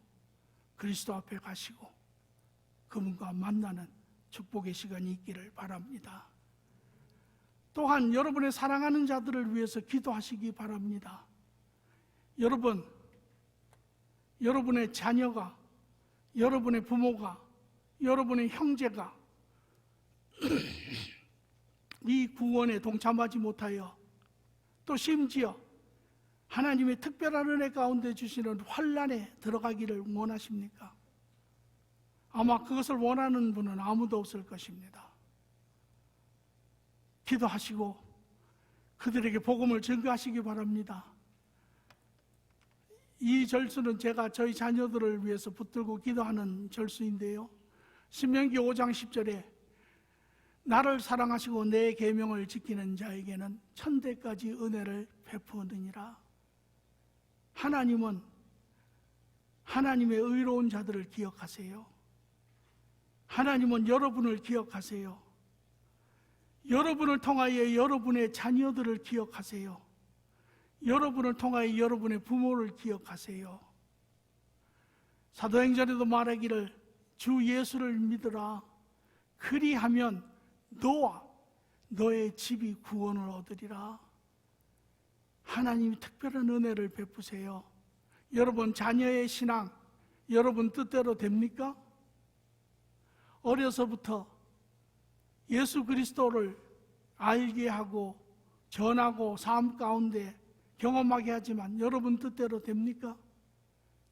그리스도 앞에 가시고 그분과 만나는 축복의 시간이 있기를 바랍니다. 또한 여러분의 사랑하는 자들을 위해서 기도하시기 바랍니다. 여러분의 자녀가, 여러분의 부모가, 여러분의 형제가 이 구원에 동참하지 못하여 또 심지어 하나님의 특별한 은혜 가운데 주시는 환난에 들어가기를 원하십니까? 아마 그것을 원하는 분은 아무도 없을 것입니다. 기도하시고 그들에게 복음을 전가하시기 바랍니다. 이 절수는 제가 저희 자녀들을 위해서 붙들고 기도하는 절수인데요, 신명기 5장 10절에 나를 사랑하시고 내 계명을 지키는 자에게는 천대까지 은혜를 베푸느니라. 하나님은 하나님의 의로운 자들을 기억하세요. 하나님은 여러분을 기억하세요. 여러분을 통하여 여러분의 자녀들을 기억하세요. 여러분을 통하여 여러분의 부모를 기억하세요. 사도행전에도 말하기를 주 예수를 믿으라. 그리하면 너와 너의 집이 구원을 얻으리라. 하나님이 특별한 은혜를 베푸세요. 여러분 자녀의 신앙 여러분 뜻대로 됩니까? 어려서부터 예수 그리스도를 알게 하고 전하고 삶 가운데 경험하게 하지만 여러분 뜻대로 됩니까?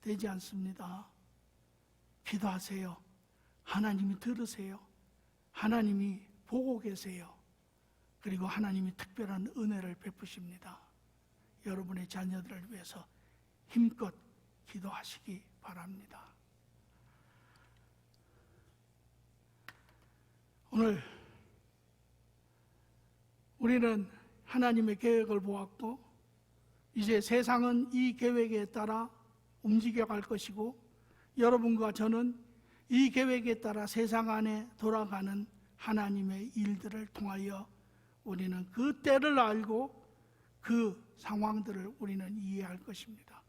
되지 않습니다. 기도하세요. 하나님이 들으세요. 하나님이 보고 계세요. 그리고 하나님이 특별한 은혜를 베푸십니다. 여러분의 자녀들을 위해서 힘껏 기도하시기 바랍니다. 오늘 우리는 하나님의 계획을 보았고 이제 세상은 이 계획에 따라 움직여갈 것이고 여러분과 저는 이 계획에 따라 세상 안에 돌아가는 하나님의 일들을 통하여 우리는 그 때를 알고 그 상황들을 우리는 이해할 것입니다.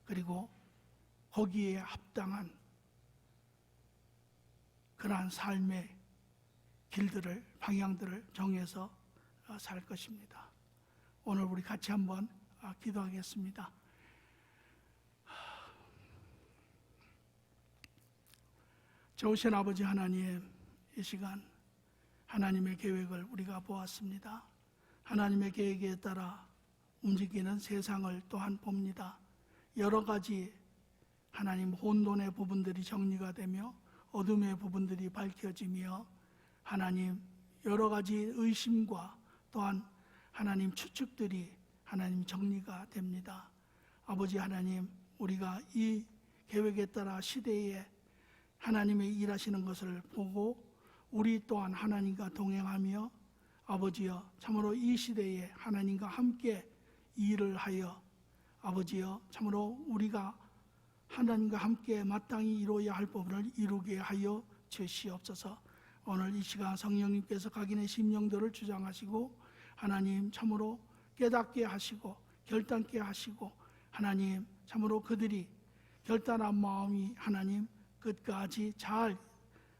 그리고 거기에 합당한 그러한 삶의 길들을, 방향들을 정해서 살 것입니다. 오늘 우리 같이 한번 기도하겠습니다. 좋으신 아버지 하나님, 이 시간 하나님의 계획을 우리가 보았습니다. 하나님의 계획에 따라 움직이는 세상을 또한 봅니다. 여러 가지 하나님 혼돈의 부분들이 정리가 되며 어둠의 부분들이 밝혀지며 하나님 여러 가지 의심과 또한 하나님 추측들이 하나님 정리가 됩니다. 아버지 하나님, 우리가 이 계획에 따라 시대에 하나님의 일하시는 것을 보고 우리 또한 하나님과 동행하며 아버지여 참으로 이 시대에 하나님과 함께 일을 하여 아버지여 참으로 우리가 하나님과 함께 마땅히 이루어야 할 법을 이루게 하여 주시옵소서. 오늘 이 시간 성령님께서 각인의 심령들을 주장하시고 하나님 참으로 깨닫게 하시고 결단케 하시고 하나님 참으로 그들이 결단한 마음이 하나님 끝까지 잘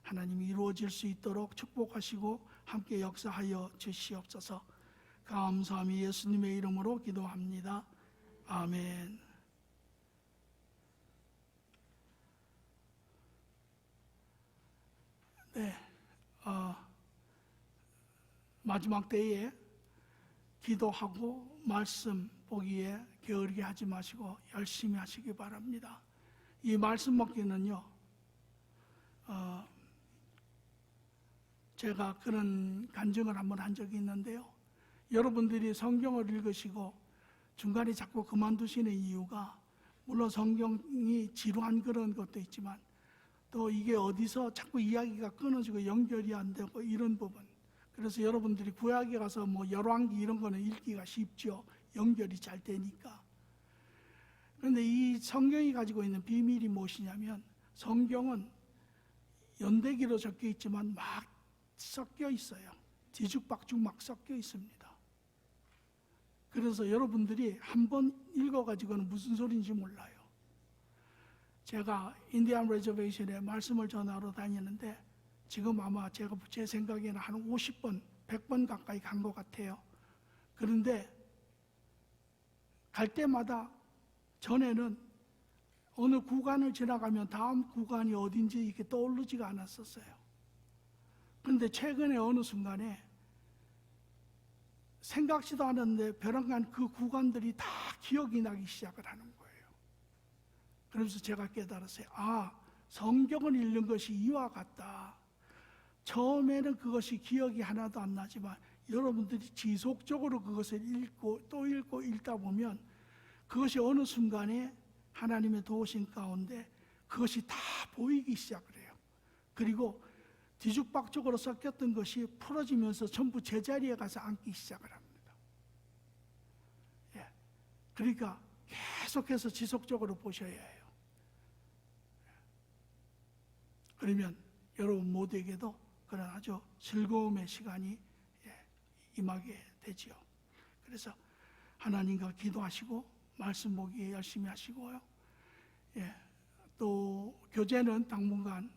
하나님이 이루어질 수 있도록 축복하시고 함께 역사하여 주시옵소서. 감사하며 예수님의 이름으로 기도합니다. 아멘. 네, 마지막 때에 기도하고 말씀 보기에 게으르게 하지 마시고 열심히 하시기 바랍니다. 이 말씀 먹기는요, 제가 그런 간증을 한번 한 적이 있는데요, 여러분들이 성경을 읽으시고 중간에 자꾸 그만두시는 이유가 물론 성경이 지루한 그런 것도 있지만 또 이게 어디서 자꾸 이야기가 끊어지고 연결이 안 되고 이런 부분, 그래서 여러분들이 구약에 가서 뭐 열왕기 이런 거는 읽기가 쉽죠. 연결이 잘 되니까. 그런데 이 성경이 가지고 있는 비밀이 무엇이냐면 성경은 연대기로 적혀 있지만 막 섞여 있어요. 뒤죽박죽 막 섞여 있습니다. 그래서 여러분들이 한번 읽어가지고는 무슨 소리인지 몰라요. 제가 인디안 레저베이션에 말씀을 전하러 다니는데 지금 아마 제 생각에는 한 50번, 100번 가까이 간 것 같아요. 그런데 갈 때마다 전에는 어느 구간을 지나가면 다음 구간이 어딘지 이렇게 떠오르지가 않았었어요. 그런데 최근에 어느 순간에 생각지도 않았는데 벼랑간 그 구간들이 다 기억이 나기 시작을 하는 거예요. 그래서 제가 깨달았어요. 아, 성경을 읽는 것이 이와 같다. 처음에는 그것이 기억이 하나도 안 나지만 여러분들이 지속적으로 그것을 읽고 또 읽고 읽다 보면 그것이 어느 순간에 하나님의 도우심 가운데 그것이 다 보이기 시작을 해요. 그리고 뒤죽박죽으로 섞였던 것이 풀어지면서 전부 제자리에 가서 앉기 시작을 합니다. 예. 그러니까 계속해서 지속적으로 보셔야 해요. 그러면 여러분 모두에게도 그런 아주 즐거움의 시간이 임하게 되지요. 그래서 하나님과 기도하시고 말씀 보기 열심히 하시고요. 또 교제는 당분간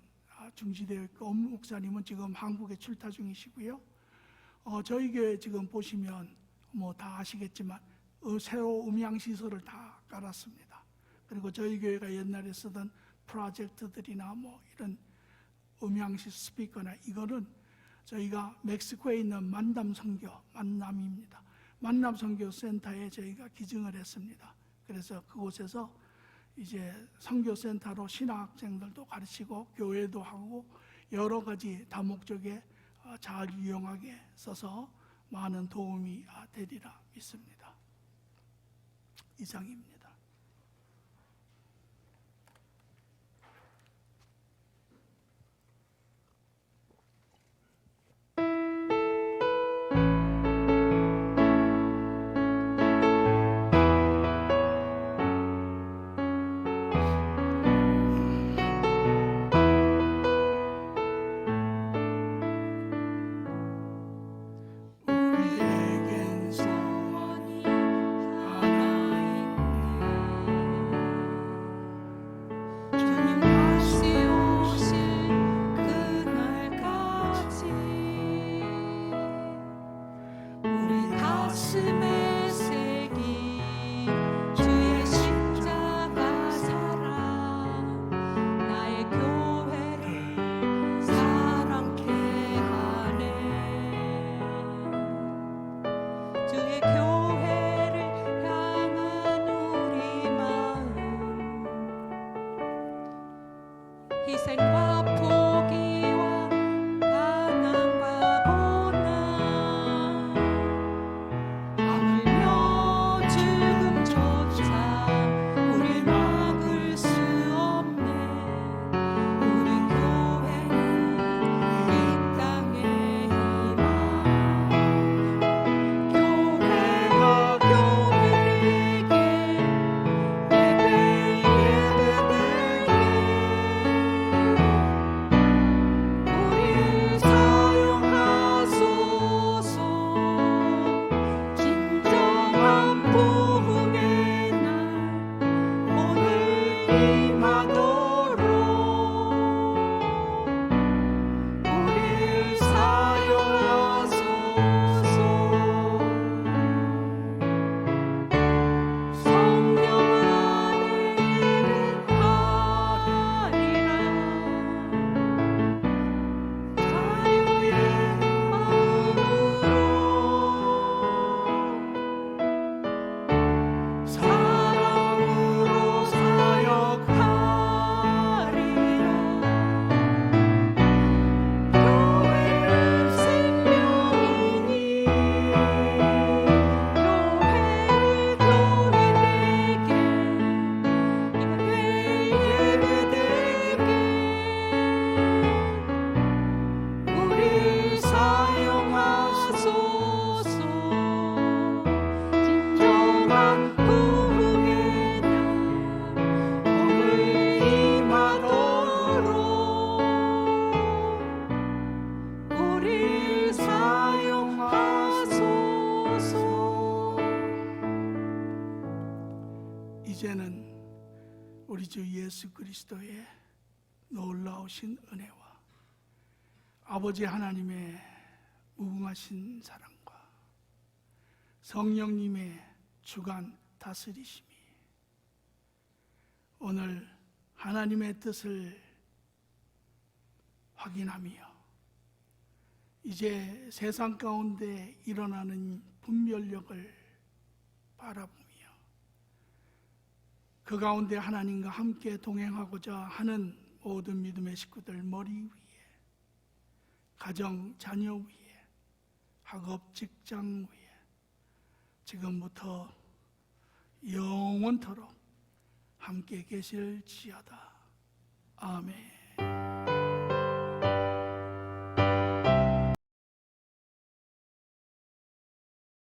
중지되어 있고 엄 목사님은 지금 한국에 출타 중이시고요. 저희 교회 지금 보시면 뭐 다 아시겠지만 새로 음향 시설을 다 깔았습니다. 그리고 저희 교회가 옛날에 쓰던 프로젝트들이나 뭐 이런 음향 스피커나 이거는 저희가 멕시코에 있는 만남입니다. 만남선교센터에 저희가 기증을 했습니다. 그래서 그곳에서 이제 선교센터로 신학생들도 가르치고 교회도 하고 여러 가지 다목적에 잘 유용하게 써서 많은 도움이 되리라 믿습니다. 이상입니다. 이제는 우리 주 예수 그리스도의 놀라우신 은혜와 아버지 하나님의 무궁하신 사랑과 성령님의 주관 다스리심이 오늘 하나님의 뜻을 확인하며 이제 세상 가운데 일어나는 분별력을 바라보며 그 가운데 하나님과 함께 동행하고자 하는 모든 믿음의 식구들 머리 위에, 가정, 자녀 위에, 학업, 직장 위에 지금부터 영원토록 함께 계실지어다. 아멘.